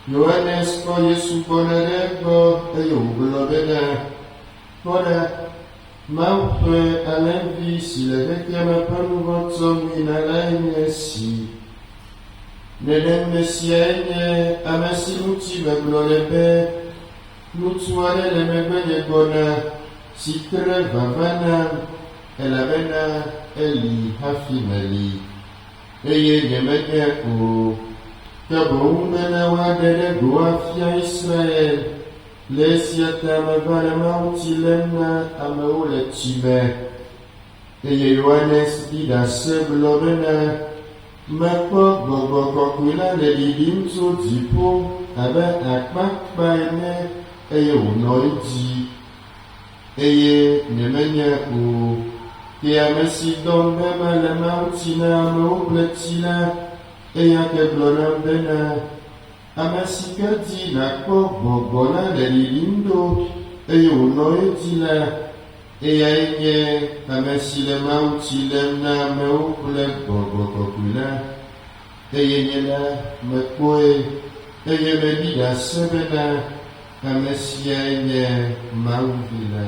Yohanes ko Yesu konere ko eyo blobena kona maupwe alenvi silebeke mapalu votso minalaine si nelen mesienye amasi muti baglolebe mutuare lemegbenye gona sikre vavana elabena eli hafimeli eye nyemegbe ko Kabumena wadede goafia Israel, lesiata mavana mautilena amaule chime. Eye Yohanes dida seblobena, mako gogo kokwila lelidimso dipo, abe akmakbaine, eye unoiji. Eye nemenya u, ke amesi dombe mala mautina amaule chila, Eya ke blona bena amasika di na ko bobola de lindo eyo no etila eya enye amasile mautile na meukule bobo kokula eye la mekoe eye medida sebena amasia enye mauvila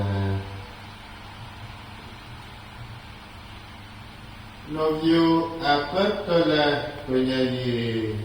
Novio apatola penyanyi.